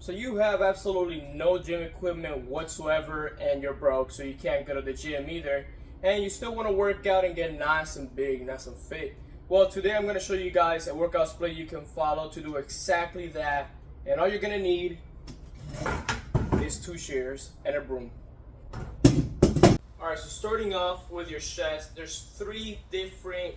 So you have absolutely no gym equipment whatsoever and you're broke, so you can't go to the gym either, and you still want to work out and get nice and big, nice and fit. Well, today I'm going to show you guys a workout split you can follow to do exactly that, and all you're going to need is 2 chairs and a broom. Alright, so starting off with your chest, there's 3 different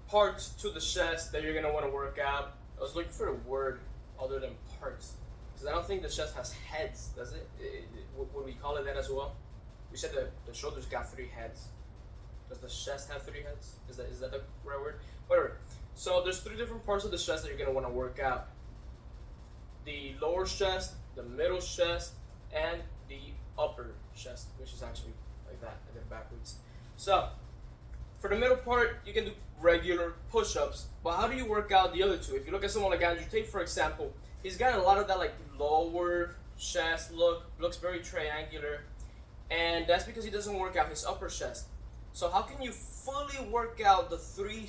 parts to the chest that you're going to want to work out. I was looking for a word other than parts, because I don't think the chest has heads, does it? Would we call it that as well? We said the shoulders got 3 heads. Does the chest have 3 heads? Is that the right word? Whatever. So there's 3 different parts of the chest that you're going to want to work out. The lower chest, the middle chest, and the upper chest, which is actually like that. I did it backwards. So for the middle part, you can do regular push-ups, but how do you work out the other 2? If you look at someone like Andrew Tate, for example, he's got a lot of that like lower chest look, looks very triangular, and that's because he doesn't work out his upper chest. So how can you fully work out the 3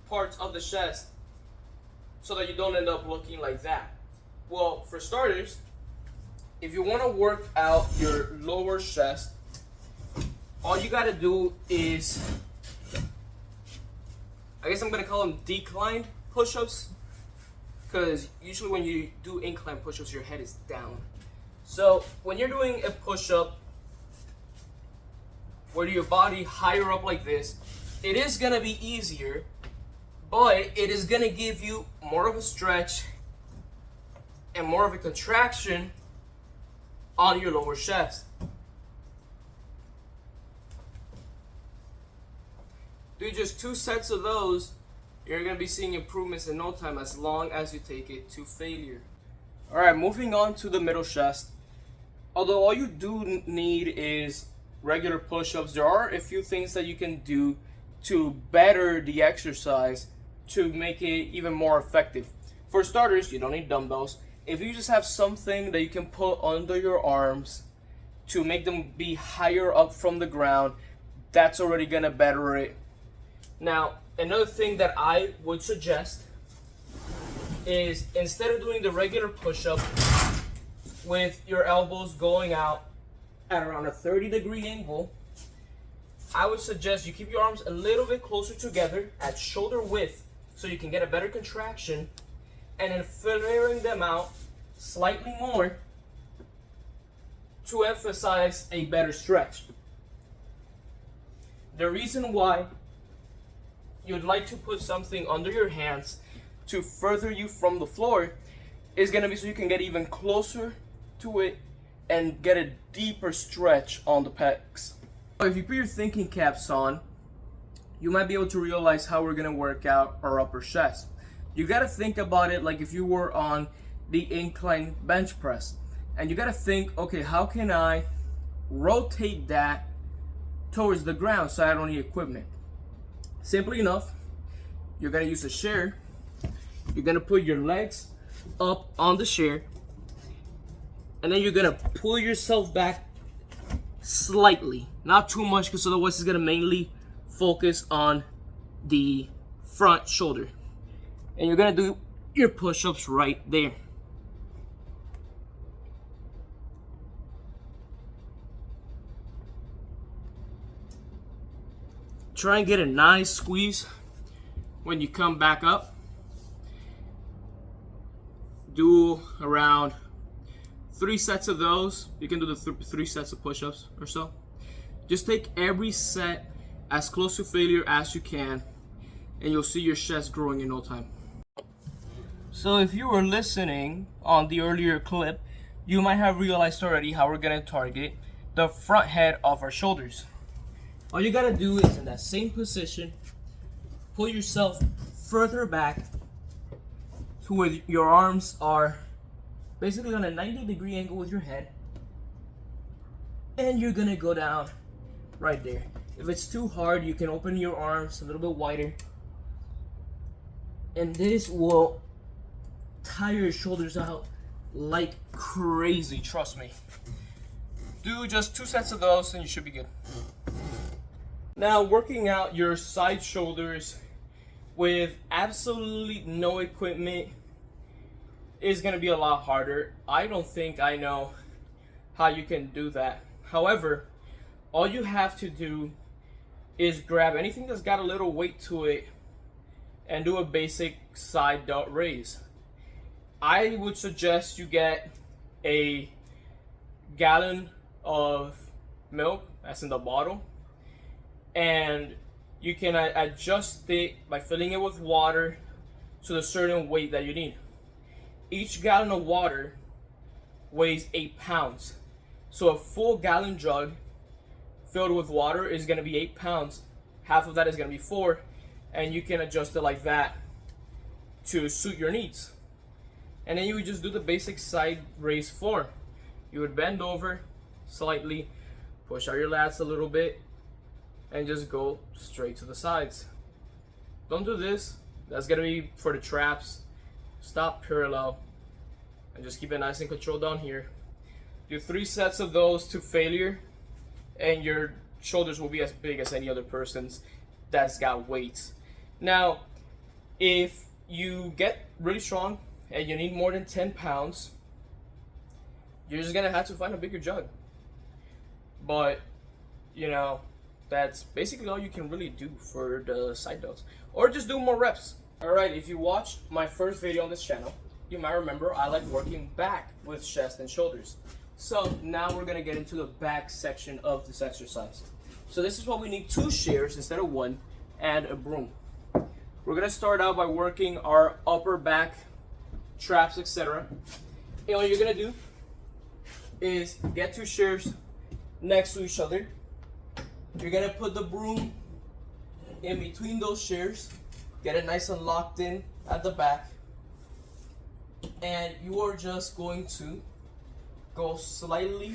parts of the chest so that you don't end up looking like that? Well, for starters, if you want to work out your lower chest, all you gotta do is, I guess I'm gonna call them declined push-ups, because usually when you do incline push-ups, your head is down. So when you're doing a push-up where your body higher up like this, it is gonna be easier, but it is gonna give you more of a stretch and more of a contraction on your lower chest. Do just 2 sets of those, you're going to be seeing improvements in no time, as long as you take it to failure. Alright, moving on to the middle chest. Although all you do need is regular push-ups, there are a few things that you can do to better the exercise to make it even more effective. For starters, you don't need dumbbells. If you just have something that you can put under your arms to make them be higher up from the ground, that's already going to better it. Now, another thing that I would suggest is, instead of doing the regular push-up with your elbows going out at around a 30-degree angle, I would suggest you keep your arms a little bit closer together at shoulder width so you can get a better contraction, and then flaring them out slightly more to emphasize a better stretch. The reason why you'd like to put something under your hands to further you from the floor is going to be so you can get even closer to it and get a deeper stretch on the pecs. If you put your thinking caps on, you might be able to realize how we're going to work out our upper chest. You got to think about it like if you were on the incline bench press, and you got to think, okay, how can I rotate that towards the ground so I don't need equipment? Simply enough, you're going to use a chair. You're going to put your legs up on the chair, and then you're going to pull yourself back slightly, not too much, because otherwise it's going to mainly focus on the front shoulder. And you're going to do your push-ups right there. Try and get a nice squeeze when you come back up. Do around 3 sets of those. You can do the 3 sets of push-ups or so. Just take every set as close to failure as you can, and you'll see your chest growing in no time. So if you were listening on the earlier clip, you might have realized already how we're going to target the front head of our shoulders. All you gotta do is, in that same position, pull yourself further back to where your arms are basically on a 90-degree angle with your head, and you're gonna go down right there. If it's too hard, you can open your arms a little bit wider, and this will tire your shoulders out like crazy, trust me. Do just 2 sets of those and you should be good. Now, working out your side shoulders with absolutely no equipment is going to be a lot harder. I don't think I know how you can do that. However, all you have to do is grab anything that's got a little weight to it and do a basic side delt raise. I would suggest you get a gallon of milk, that's in the bottle, and you can adjust it by filling it with water to the certain weight that you need. Each gallon of water weighs 8 pounds. So a full gallon jug filled with water is going to be 8 pounds. Half of that is going to be 4, and you can adjust it like that to suit your needs. And then you would just do the basic side raise floor. You would bend over slightly, push out your lats a little bit, and just go straight to the sides. Don't do this. That's going to be for the traps. Stop parallel and just keep it nice and controlled down here. Do 3 sets of those to failure, and your shoulders will be as big as any other person's that's got weights. Now, if you get really strong and you need more than 10 pounds, you're just gonna have to find a bigger jug. But, you know, that's basically all you can really do for the side delts. Or just do more reps. Alright, if you watched my first video on this channel, you might remember I like working back with chest and shoulders. So now we're gonna get into the back section of this exercise. So this is what we need: 2 shears instead of 1, and a broom. We're gonna start out by working our upper back, traps, etc. And what you're gonna do is get 2 shears next to each other. You're gonna put the broom in between those shears, get it nice and locked in at the back, and you are just going to go slightly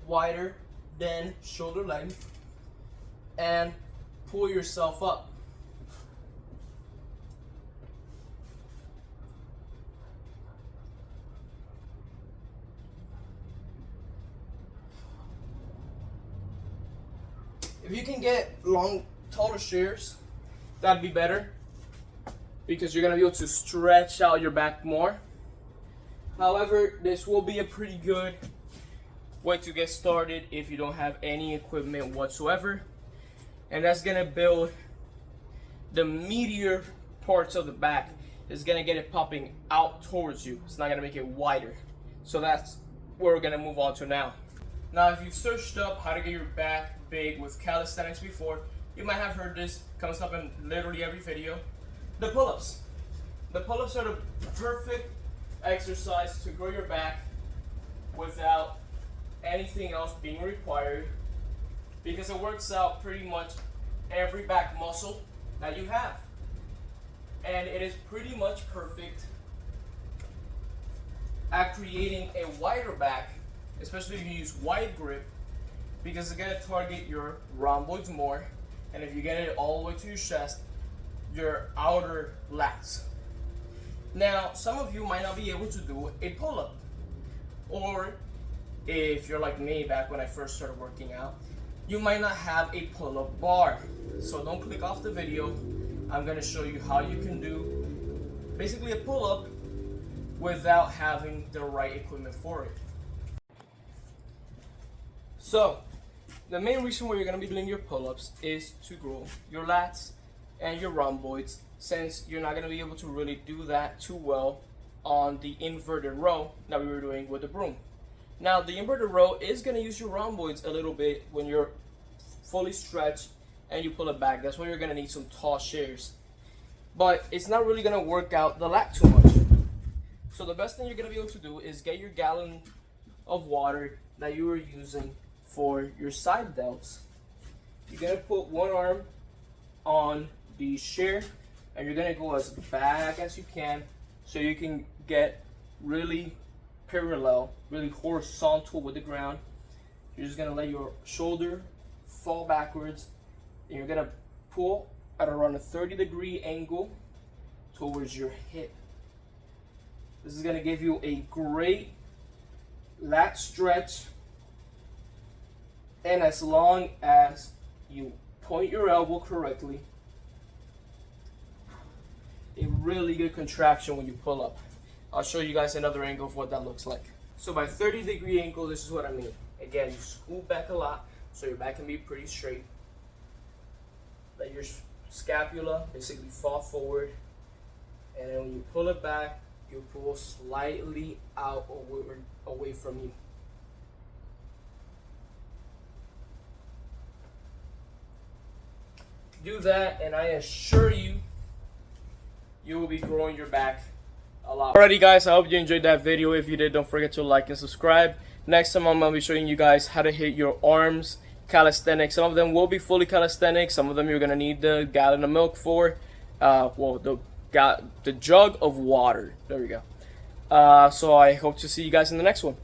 wider than shoulder length and pull yourself up. If you can get long, taller shears, that'd be better, because you're gonna be able to stretch out your back more. However, this will be a pretty good way to get started if you don't have any equipment whatsoever. And that's gonna build the meatier parts of the back. It's gonna get it popping out towards you. It's not gonna make it wider. So that's what we're gonna move on to now. Now, if you've searched up how to get your back big with calisthenics before, you might have heard this. Comes up in literally every video. The pull-ups. The pull-ups are the perfect exercise to grow your back without anything else being required, because it works out pretty much every back muscle that you have, and it is pretty much perfect at creating a wider back, especially if you use wide grip, because it's going to target your rhomboids more, and if you get it all the way to your chest, your outer lats. Now, some of you might not be able to do a pull-up, or if you're like me back when I first started working out, you might not have a pull-up bar. So don't click off the video. I'm going to show you how you can do basically a pull-up without having the right equipment for it. So the main reason why you're going to be doing your pull-ups is to grow your lats and your rhomboids, since you're not going to be able to really do that too well on the inverted row that we were doing with the broom. Now, the inverted row is going to use your rhomboids a little bit when you're fully stretched and you pull it back. That's why you're going to need some tall shears. But it's not really going to work out the lat too much. So the best thing you're going to be able to do is get your gallon of water that you were using for your side delts. You're going to put one arm on the shear, and you're going to go as back as you can so you can get really parallel, really horizontal with the ground. You're just going to let your shoulder fall backwards, and you're going to pull at around a 30-degree angle towards your hip. This is going to give you a great lat stretch, and as long as you point your elbow correctly, a really good contraction when you pull up. I'll show you guys another angle of what that looks like. So by 30-degree angle, this is what I mean. Again, you scoot back a lot so your back can be pretty straight. Let your scapula basically fall forward, and then when you pull it back, you pull slightly out away from you. Do that, and I assure you, you will be growing your back a lot. Alrighty guys, I hope you enjoyed that video. If you did, don't forget to like and subscribe. Next time I'm going to be showing you guys how to hit your arms calisthenics. Some of them will be fully calisthenics. Some of them you're going to need the gallon of milk for. Well, the jug of water. There we go. So I hope to see you guys in the next one.